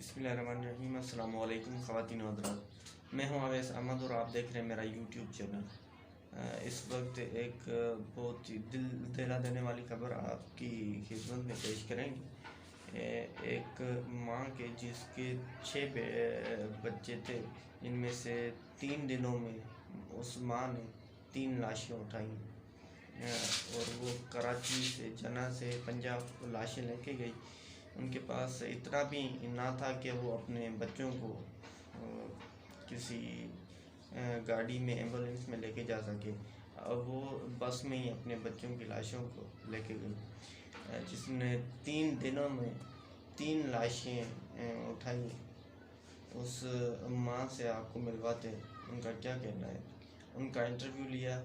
बिस्मिल्लाहिर्रहमानिर्रहीम। अस्सलाम वालेकुम ख़वातीन व हज़रात, मैं हूं अवैस अहमद और आप देख रहे हैं मेरा यूट्यूब चैनल। इस वक्त एक बहुत ही दिल दहला देने वाली खबर आपकी खिदमत में पेश करेंगे। एक माँ के जिसके 6 बच्चे थे, इनमें से 3 दिनों में उस माँ ने 3 लाशें उठाई और वो कराची से जना से पंजाब लाशें लेके गई। उनके पास इतना भी ना था कि वो अपने बच्चों को किसी गाड़ी में एम्बुलेंस में लेके जा सके। अब वो बस में ही अपने बच्चों की लाशों को लेके गई, जिसने 3 दिनों में 3 लाशें उठाई। उस माँ से आपको मिलवाते उनका क्या कहना है। उनका इंटरव्यू लिया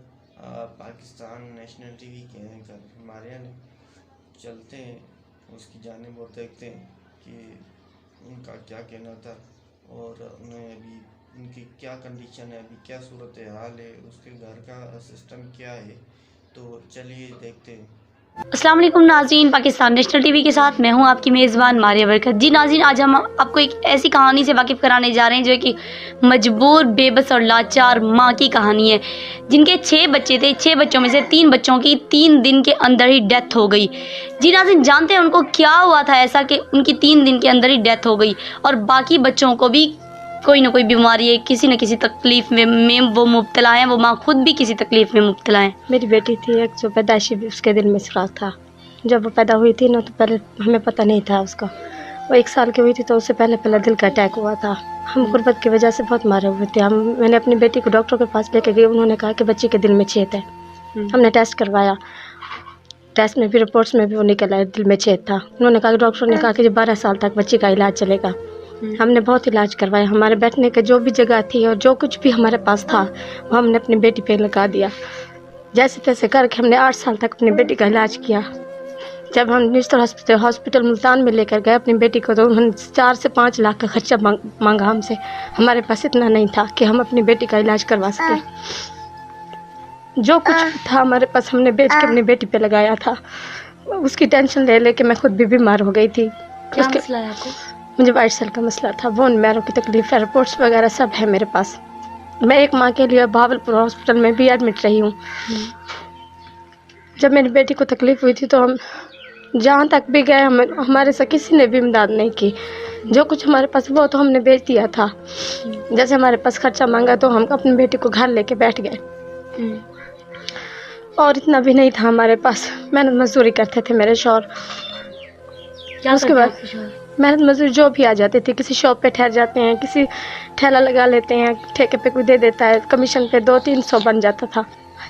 पाकिस्तान नेशनल टीवी के एंकर मारिया ने। चलते हैं उसकी जानिब और देखते हैं कि उनका क्या कहना था और उन्हें अभी उनकी क्या कंडीशन है, अभी क्या सूरत हाल है, उसके घर का सिस्टम क्या है। तो चलिए देखते हैं। अस्सलाम वालेकुम नाज़रीन, पाकिस्तान नेशनल टीवी के साथ मैं हूं आपकी मेज़बान मारिया बरकत। जी नाज़रीन, आज हम आपको एक ऐसी कहानी से वाकिफ़ कराने जा रहे हैं जो कि मजबूर, बेबस और लाचार माँ की कहानी है, जिनके 6 बच्चे थे। 6 बच्चों में से 3 बच्चों की 3 दिन के अंदर ही डेथ हो गई। जी नाज़रीन, जानते हैं उनको क्या हुआ था ऐसा कि उनकी 3 दिन के अंदर ही डेथ हो गई और बाकी बच्चों को भी कोई ना कोई बीमारी है, किसी न किसी तकलीफ़ में वो मुब्तला हैं। वो माँ खुद भी किसी तकलीफ़ में मुब्तला हैं। मेरी बेटी थी एक, जो पैदाइशी उसके दिल में सुराख था। जब वो पैदा हुई थी ना, तो पहले हमें पता नहीं था उसका। वो 1 साल की हुई थी तो उससे पहले दिल का अटैक हुआ था। हम गुर्बत की वजह से बहुत मारे हुए थे। मैंने अपनी बेटी को डॉक्टर के पास लेके गई। उन्होंने कहा कि बच्ची के दिल में छेद है। हमने टेस्ट करवाया, टेस्ट में भी रिपोर्ट्स में भी वो निकल आया दिल में छेद था। उन्होंने कहा, डॉक्टर ने कहा कि 12 साल तक बच्ची का इलाज चलेगा। हमने बहुत इलाज करवाया। हमारे बैठने की जो भी जगह थी और जो कुछ भी हमारे पास था वो हमने अपनी बेटी पे लगा दिया। जैसे तैसे करके हमने 8 साल तक अपनी बेटी का इलाज किया। जब हम निश्तर हॉस्पिटल मुल्तान में लेकर गए अपनी बेटी को, तो उन्होंने 4 से 5 लाख का खर्चा मांगा हमसे। हमारे पास इतना नहीं था कि हम अपनी बेटी का इलाज करवा सकें। जो कुछ था हमारे पास हमने बेच के अपनी बेटी पे लगाया था। उसकी टेंशन ले लेके मैं खुद भी बीमार हो गई थी। क्या मसला है आपको? मुझे वाइट सेल का मसला था, बोन मैरो की तकलीफ है, रिपोर्ट्स वगैरह सब है मेरे पास। मैं एक माँ के लिए भावलपुर हॉस्पिटल में भी एडमिट रही हूँ। जब मेरी बेटी को तकलीफ़ हुई थी तो हम जहाँ तक भी गए, हमारे से किसी ने भी इमदाद नहीं की। जो कुछ हमारे पास वो तो हमने बेच दिया था। जैसे हमारे पास खर्चा मांगा तो हम अपनी बेटी को घर लेके बैठ गए। और इतना भी नहीं था हमारे पास। मेहनत मजदूरी करते थे मेरे शौहर। उसके बाद मेहनत मजदूरी जो भी आ जाते थे, किसी शॉप पे ठहर जाते हैं, किसी ठेला लगा लेते हैं, ठेके पे कोई दे देता है, कमीशन पे 200-300 बन जाता था।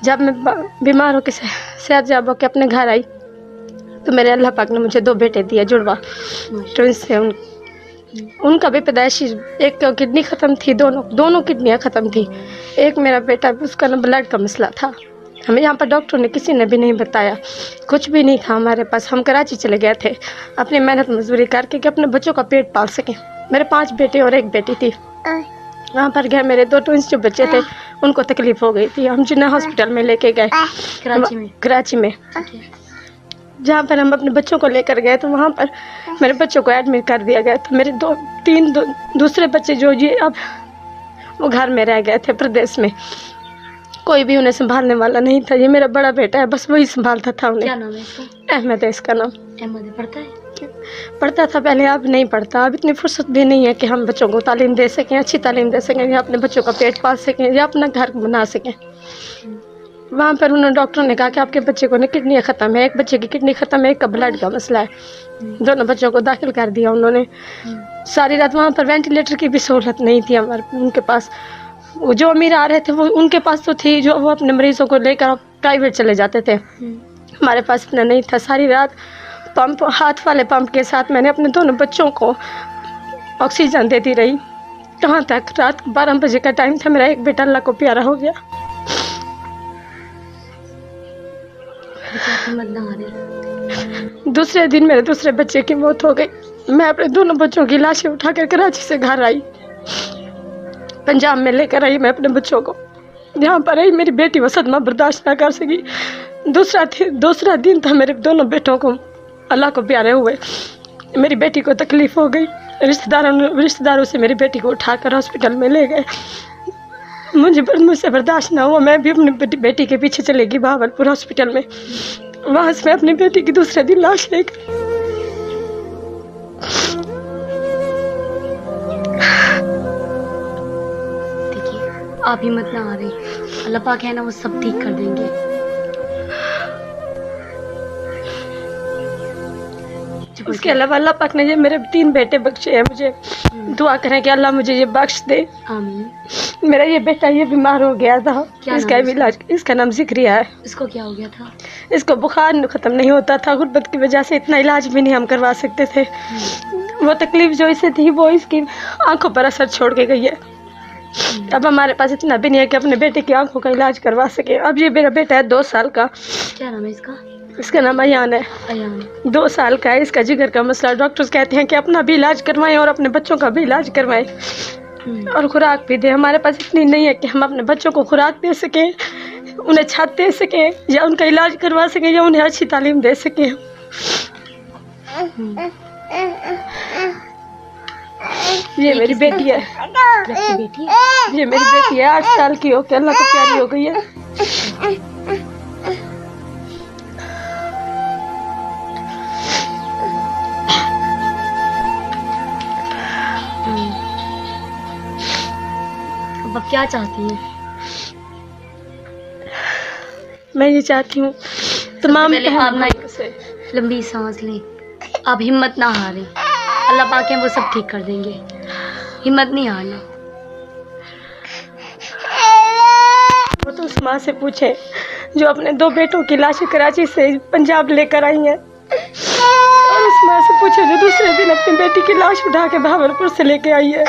जब मैं बीमार होकर सेहत जाब होकर अपने घर आई तो मेरे अल्लाह पाक ने मुझे 2 बेटे दिए, जुड़वा ट्विंस थे। उनका भी पैदाइशी, एक किडनी ख़त्म थी, दोनों किडनियाँ ख़त्म थी। एक मेरा बेटा, उसका ना ब्लड का मसला था। हमें यहाँ पर डॉक्टर ने किसी ने भी नहीं बताया, कुछ भी नहीं था हमारे पास। हम कराची चले गए थे अपनी मेहनत मजदूरी करके कि अपने बच्चों का पेट पाल सकें। मेरे 5 बेटे और 1 बेटी थी। वहाँ पर गए, मेरे 2 ट्विंस जो बच्चे थे उनको तकलीफ़ हो गई थी। हम जिन्ना हॉस्पिटल में लेके गए कराची में। जहाँ पर हम अपने बच्चों को लेकर गए तो वहाँ पर मेरे बच्चों को एडमिट कर दिया गया। तो मेरे 2-3 दूसरे बच्चे जो ये अब वो घर में रह गए थे प्रदेश में। कोई भी उन्हें संभालने वाला नहीं था। ये मेरा बड़ा बेटा है, बस वही संभालता था उन्हें। क्या नाम है इसका? अहमद है इसका नाम। अहमद पढ़ता है? पढ़ता था पहले, अब नहीं पढ़ता। अब इतनी फुर्सत भी नहीं है कि हम बच्चों को तालीम दे सकें, अच्छी तालीम दे सकें, या अपने बच्चों का पेट पाल सकें, या अपना घर बना सकें। वहाँ पर उन्होंने डॉक्टर ने कहा कि आपके बच्चे को ना किडनी ख़त्म है, एक बच्चे की किडनी ख़त्म है, एक का ब्लड का मसला है। दोनों बच्चों को दाखिल कर दिया उन्होंने। सारी रात वहाँ पर वेंटिलेटर की भी सहूलत नहीं थी उनके पास। वो जो अमीर आ रहे थे वो उनके पास तो थी, जो वो अपने मरीजों को लेकर प्राइवेट चले जाते थे। हमारे पास इतना नहीं था। सारी रात पंप, हाथ वाले पंप के साथ मैंने अपने दोनों बच्चों को ऑक्सीजन देती रही। कहाँ तक, रात 12 बजे का टाइम था। मेरा एक बेटा अल्लाह को प्यारा हो गया। दूसरे दिन मेरे दूसरे बच्चे की मौत हो गई। मैं अपने दोनों बच्चों की लाशें उठाकर कराची से घर आई, पंजाब में लेकर आई। मैं अपने बच्चों को यहाँ पर आई, मेरी बेटी वो सदमा बर्दाश्त ना कर सकी। दूसरा दिन था मेरे दोनों बेटों को अल्लाह को प्यारे हुए। मेरी बेटी को तकलीफ हो गई। रिश्तेदारों से मेरी बेटी को उठाकर हॉस्पिटल में ले गए। मुझसे बर्दाश्त ना हुआ, मैं भी अपनी बेटी के पीछे चली गई भावलपुर हॉस्पिटल में। वहाँ से मैं अपनी बेटी की दूसरे दिन लाश लेकर आप हिम्मत ना आ रही, अल्लाह पाक है ना, वो सब ठीक कर देंगे। उसके अलावा अल्लाह पाक ने ये मेरे 3 बेटे बख्शे हैं। मुझे दुआ करें कि अल्लाह मुझे ये बख्श दे। आमीन। मेरा ये बेटा ये बीमार हो गया था, इसका भी इलाज, इसका नाम जिक्रिया है। इसको क्या हो गया था? इसको बुखार ख़त्म नहीं होता था, गुर्बत की वजह से इतना इलाज भी नहीं हम करवा सकते थे। वो तकलीफ जो इसे थी वो इसकी आंखों पर असर छोड़ के गई है। अब हमारे पास इतना भी नहीं है कि अपने बेटे की आंखों का इलाज करवा सके। अब ये मेरा बेटा है 2 साल का। क्या नाम है इसका? इसका नाम अयान है। अयान 2 साल का है। इसका जिगर का मसला, डॉक्टर्स कहते हैं कि अपना भी इलाज करवाएं और अपने बच्चों का भी इलाज करवाएं और खुराक भी दें। हमारे पास इतनी नहीं है कि हम अपने बच्चों को खुराक दे सकें, उन्हें छत दे सकें, या उनका इलाज करवा सकें, या उन्हें अच्छी तालीम दे सकें। ये मेरी बेटी है। बेटी है? ये मेरी बेटी है, 8 साल की हो के अल्लाह को प्यारी हो गई है। अब क्या चाहती हैं? मैं ये चाहती हूँ तमाम पहले आप ना से लंबी सांस लें, आप हिम्मत ना हारें, अल्लाह पाक है वो सब ठीक कर देंगे, हिम्मत नहीं हारना। वो तो उस माँ से पूछे जो अपने 2 बेटों की लाशें कराची से पंजाब लेकर आई हैं, और उस माँ से पूछे जो दूसरे दिन अपनी बेटी की लाश उठा के भावलपुर से लेके आई है।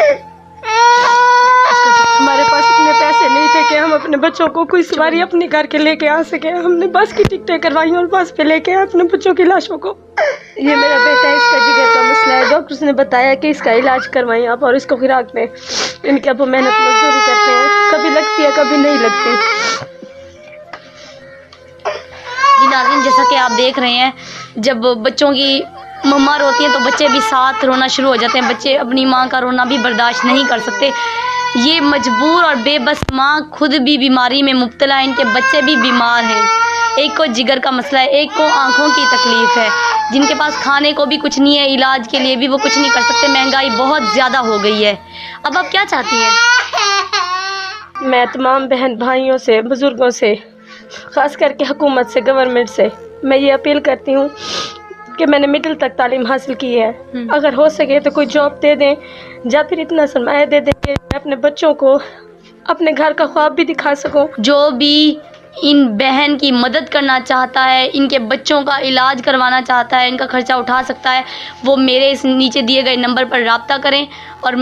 हमारे पास इतने पैसे नहीं थे कि हम अपने बच्चों को कोई सवारी अपनी करके लेके आ सके। हमने बस की टिकटें करवाई और बस पे लेके आए अपने बच्चों की लाशों को। ये मेरा बेटा है, इसका जिगर का मसला है। डॉक्टर्स ने बताया कि इसका इलाज करवाएं आप और इसको खुराक दें। इनके अब मेहनत मजदूरी करते हैं, कभी लगती है कभी नहीं लगती। जी नाज़रीन, जैसा कि आप देख रहे हैं, जब बच्चों की मम्मा रोती हैं तो बच्चे भी साथ रोना शुरू हो जाते हैं। बच्चे अपनी माँ का रोना भी बर्दाश्त नहीं कर सकते। ये मजबूर और बेबस माँ खुद भी बीमारी में मुब्तला है, इनके बच्चे भी बीमार हैं। एक को जिगर का मसला है, एक को आँखों की तकलीफ़ है, जिनके पास खाने को भी कुछ नहीं है, इलाज के लिए भी वो कुछ नहीं कर सकते। महंगाई बहुत ज़्यादा हो गई है। अब आप क्या चाहती हैं? मैं तमाम बहन भाइयों से, बुज़ुर्गों से, ख़ास करके हुकूमत से, गवर्नमेंट से मैं ये अपील करती हूँ कि मैंने मिडिल तक तालीम हासिल की है, अगर हो सके तो कोई जॉब दे दें, या फिर इतना सरमाया दे दें कि मैं अपने बच्चों को अपने घर का ख्वाब भी दिखा सकूं। जो भी इन बहन की मदद करना चाहता है, इनके बच्चों का इलाज करवाना चाहता है, इनका खर्चा उठा सकता है, वो मेरे इस नीचे दिए गए नंबर पर रब्ता करें और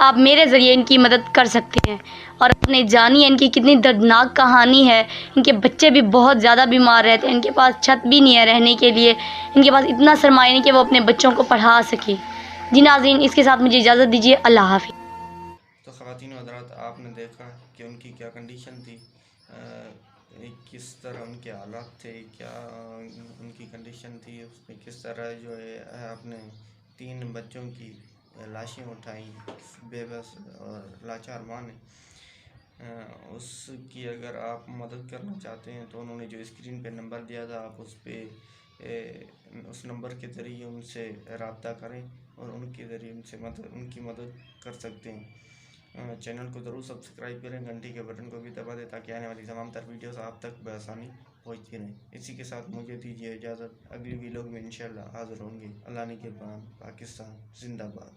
आप मेरे ज़रिए इनकी मदद कर सकते हैं। और अपने जानिए इनकी कितनी दर्दनाक कहानी है। इनके बच्चे भी बहुत ज़्यादा बीमार रहते हैं, इनके पास छत भी नहीं है रहने के लिए, इनके पास इतना सरमाया नहीं कि वो अपने बच्चों को पढ़ा सके। जी नाज़रीन, इसके साथ मुझे इजाज़त दीजिए। अल्लाह हाफ़िज़। तो ख़वातीन व हज़रात, आपने देखा कि उनकी क्या कंडीशन थी, किस तरह उनके हालात थे, क्या उनकी कंडीशन थी, उसमें किस तरह जो है आपने 3 बच्चों की लाशें उठाई, बेबस और लाचार माँ ने। उसकी अगर आप मदद करना चाहते हैं तो उन्होंने जो स्क्रीन पे नंबर दिया था, आप उस नंबर के ज़रिए उनसे रब्ता करें और उनके ज़रिए उनकी मदद कर सकते हैं। चैनल को ज़रूर सब्सक्राइब करें, घंटी के बटन को भी दबा दें ताकि आने वाली तमाम तर वीडियोस आप तक बआसानी पहुँचती रहें। इसी के साथ मुझे दीजिए इजाज़त, अगली वीडियो में इंशाल्लाह हाज़िर होंगे। अल्लाह ने के पाकिस्तान जिंदाबाद।